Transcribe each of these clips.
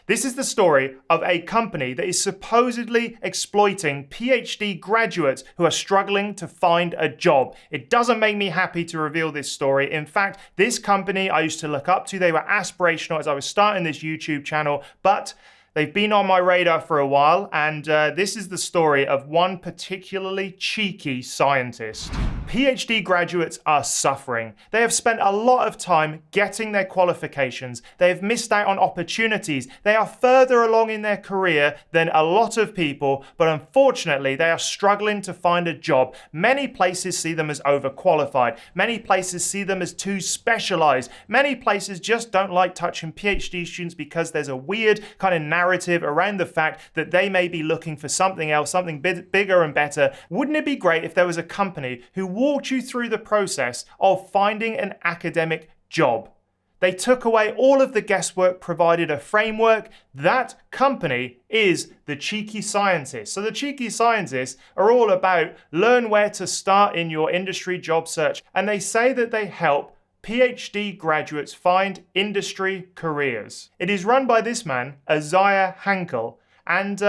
This is the story of a company that is supposedly exploiting PhD graduates who are struggling to find a job. It doesn't make me happy to reveal this story. In fact, this company I used to look up to. They were aspirational as I was starting this YouTube channel, but they've been on my radar for a while, and this is the story of one particularly cheeky scientist. PhD graduates are suffering. They have spent a lot of time getting their qualifications. They have missed out on opportunities. They are further along in their career than a lot of people, but unfortunately, they are struggling to find a job. Many places see them as overqualified. Many places see them as too specialized. Many places just don't like touching PhD students because there's a weird kind of narrative around the fact that they may be looking for something else, something bigger and better. Wouldn't it be great if there was a company who walked you through the process of finding an academic job? They took away all of the guesswork, provided a framework. That company is the Cheeky Scientists. So the Cheeky Scientists are all about learn where to start in your industry job search. And they say that they help PhD graduates find industry careers. It is run by this man, Isaiah Hankel, and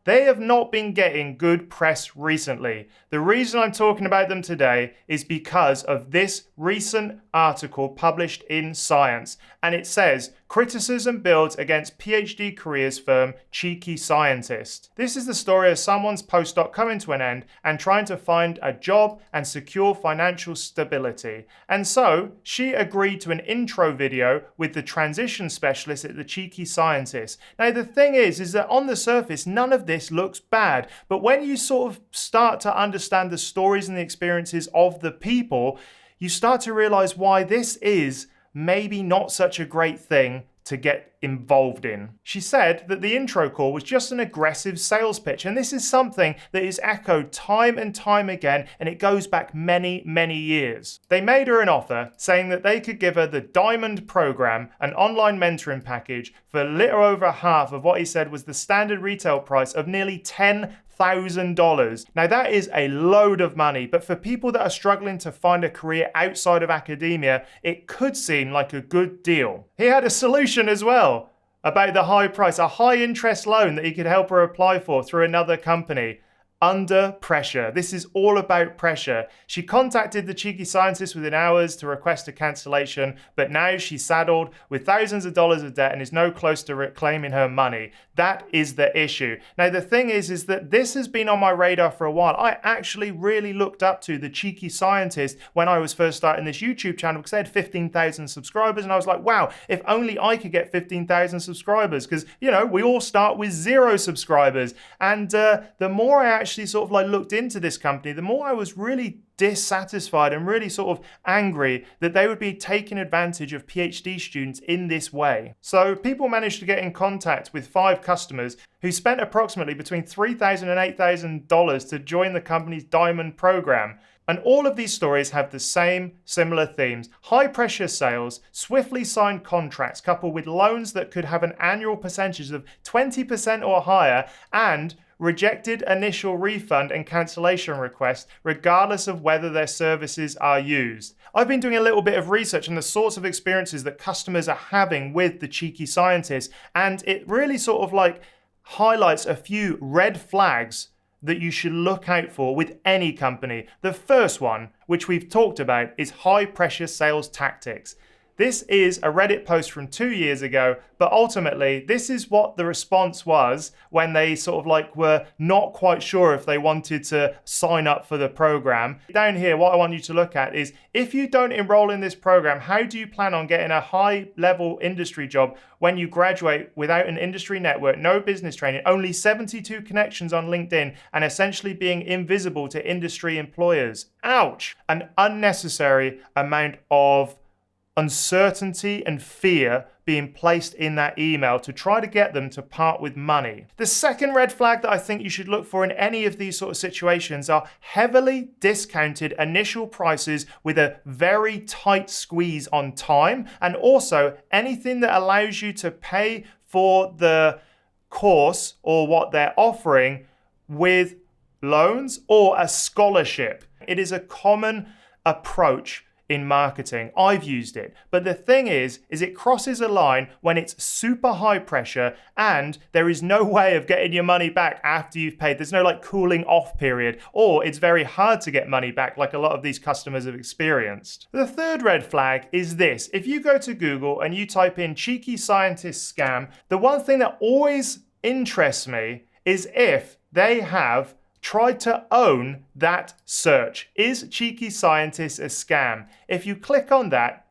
they have not been getting good press recently. The reason I'm talking about them today is because of this recent article published in Science, and it says, criticism builds against PhD careers firm Cheeky Scientist. This is the story of someone's postdoc coming to an end and trying to find a job and secure financial stability. And so she agreed to an intro video with the transition specialist at the Cheeky Scientist. Now the thing is that on the surface, none of this looks bad, but when you sort of start to understand the stories and the experiences of the people, you start to realize why this is maybe not such a great thing to get involved in. She said that the intro call was just an aggressive sales pitch, and this is something that is echoed time and time again, and it goes back many, many years. They made her an offer saying that they could give her the Diamond program, an online mentoring package, for a little over half of what he said was the standard retail price of nearly $10,000. Now that is a load of money, but for people that are struggling to find a career outside of academia, it could seem like a good deal. He had a solution as well about the high price, a high interest loan that he could help her apply for through another company. Under pressure. This is all about pressure. She contacted the Cheeky Scientist within hours to request a cancellation, but now she's saddled with thousands of dollars of debt and is no close to reclaiming her money. That is the issue. Now the thing is that this has been on my radar for a while. I actually really looked up to the Cheeky Scientist when I was first starting this YouTube channel because they had 15,000 subscribers, and I was like, wow, if only I could get 15,000 subscribers, because you know, we all start with 0 subscribers. And the more I actually sort of like looked into this company, the more I was really dissatisfied and really sort of angry that they would be taking advantage of PhD students in this way. So people managed to get in contact with 5 customers who spent approximately between $3,000 and $8,000 to join the company's Diamond program. And all of these stories have the same similar themes: high pressure sales, swiftly signed contracts coupled with loans that could have an annual percentage of 20% or higher, and rejected initial refund and cancellation requests regardless of whether their services are used. I've been doing a little bit of research on the sorts of experiences that customers are having with the Cheeky Scientists, and it really sort of like highlights a few red flags that you should look out for with any company. The first one, which we've talked about, is high pressure sales tactics. This is a Reddit post from 2 years ago, but ultimately this is what the response was when they sort of like were not quite sure if they wanted to sign up for the program. Down here, what I want you to look at is, if you don't enroll in this program, how do you plan on getting a high level industry job when you graduate without an industry network, no business training, only 72 connections on LinkedIn, and essentially being invisible to industry employers? Ouch! An unnecessary amount of uncertainty and fear being placed in that email to try to get them to part with money. The second red flag that I think you should look for in any of these sort of situations are heavily discounted initial prices with a very tight squeeze on time, and also anything that allows you to pay for the course or what they're offering with loans or a scholarship. It is a common approach in marketing. I've used it. But the thing is it crosses a line when it's super high pressure and there is no way of getting your money back after you've paid. There's no like cooling off period, or it's very hard to get money back like a lot of these customers have experienced. The third red flag is this. If you go to Google and you type in cheeky scientist scam, the one thing that always interests me is if they have tried to own that search. Is cheeky scientist a scam? If you click on that,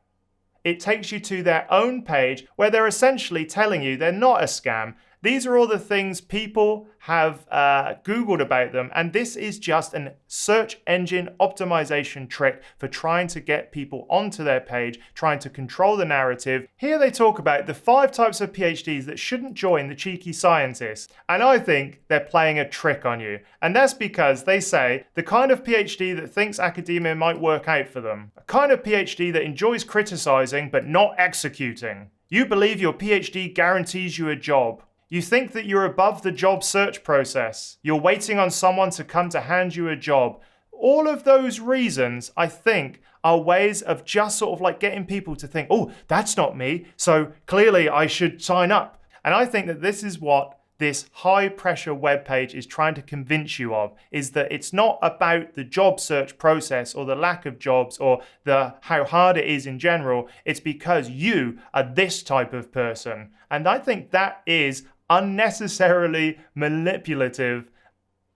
it takes you to their own page where they're essentially telling you they're not a scam. These are all the things people have Googled about them, and this is just a search engine optimization trick for trying to get people onto their page, trying to control the narrative. Here they talk about the 5 types of PhDs that shouldn't join the cheeky scientists, and I think they're playing a trick on you. And that's because they say the kind of PhD that thinks academia might work out for them, a kind of PhD that enjoys criticizing but not executing. You believe your PhD guarantees you a job. You think that you're above the job search process. You're waiting on someone to come to hand you a job. All of those reasons, I think, are ways of just sort of like getting people to think, oh, that's not me, so clearly I should sign up. And I think that this is what this high pressure web page is trying to convince you of, is that it's not about the job search process or the lack of jobs or how hard it is in general. It's because you are this type of person. And I think that is unnecessarily manipulative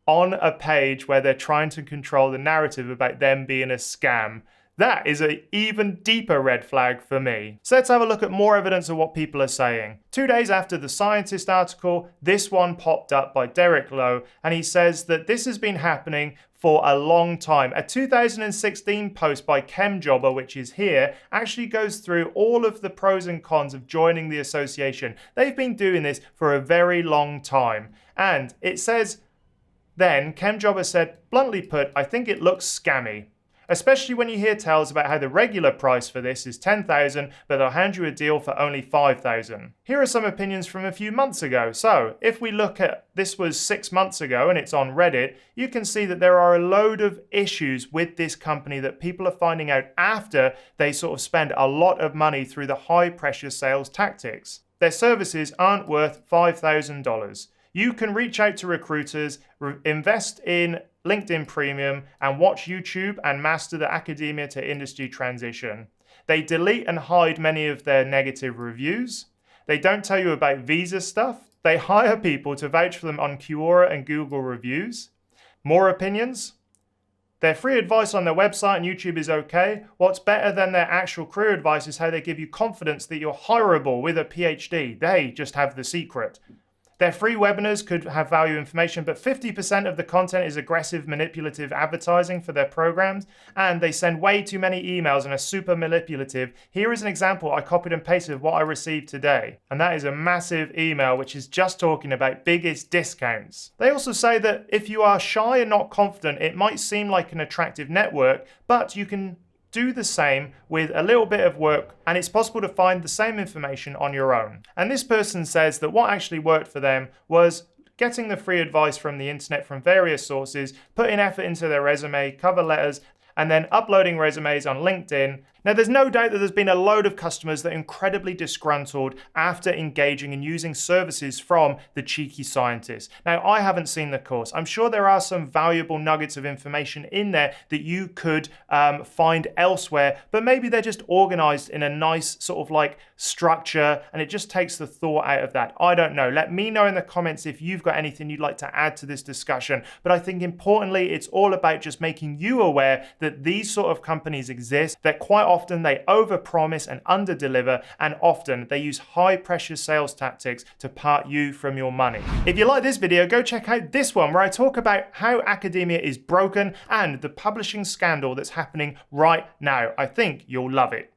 on a page where they're trying to control the narrative about them being a scam. That is an even deeper red flag for me. So let's have a look at more evidence of what people are saying. 2 days after the Scientist article, this one popped up by Derek Lowe, and he says that this has been happening for a long time. A 2016 post by ChemJobber, which is here, actually goes through all of the pros and cons of joining the association. They've been doing this for a very long time. And it says, then, ChemJobber said, bluntly put, I think it looks scammy. Especially when you hear tales about how the regular price for this is $10,000, but they'll hand you a deal for only $5,000. Here are some opinions from a few months ago. So if we look at, this was 6 months ago and it's on Reddit, you can see that there are a load of issues with this company that people are finding out after they sort of spend a lot of money through the high pressure sales tactics. Their services aren't worth $5,000. You can reach out to recruiters, invest in LinkedIn Premium, and watch YouTube and master the academia to industry transition. They delete and hide many of their negative reviews. They don't tell you about visa stuff. They hire people to vouch for them on Quora and Google reviews. More opinions? Their free advice on their website and YouTube is okay. What's better than their actual career advice is how they give you confidence that you're hireable with a PhD. They just have the secret. Their free webinars could have value information, but 50% of the content is aggressive, manipulative advertising for their programs, and they send way too many emails and are super manipulative. Here is an example I copied and pasted of what I received today, and that is a massive email which is just talking about biggest discounts. They also say that if you are shy and not confident, it might seem like an attractive network, but you can do the same with a little bit of work, and it's possible to find the same information on your own. And this person says that what actually worked for them was getting the free advice from the internet from various sources, putting effort into their resume, cover letters, and then uploading resumes on LinkedIn. Now, there's no doubt that there's been a load of customers that are incredibly disgruntled after engaging and using services from the cheeky scientists. Now, I haven't seen the course. I'm sure there are some valuable nuggets of information in there that you could find elsewhere, but maybe they're just organized in a nice sort of like structure, and it just takes the thought out of that. I don't know. Let me know in the comments if you've got anything you'd like to add to this discussion. But I think importantly, it's all about just making you aware that these sort of companies exist, that quite often they overpromise and underdeliver, and often they use high pressure sales tactics to part you from your money. If you like this video, go check out this one where I talk about how academia is broken and the publishing scandal that's happening right now. I think you'll love it.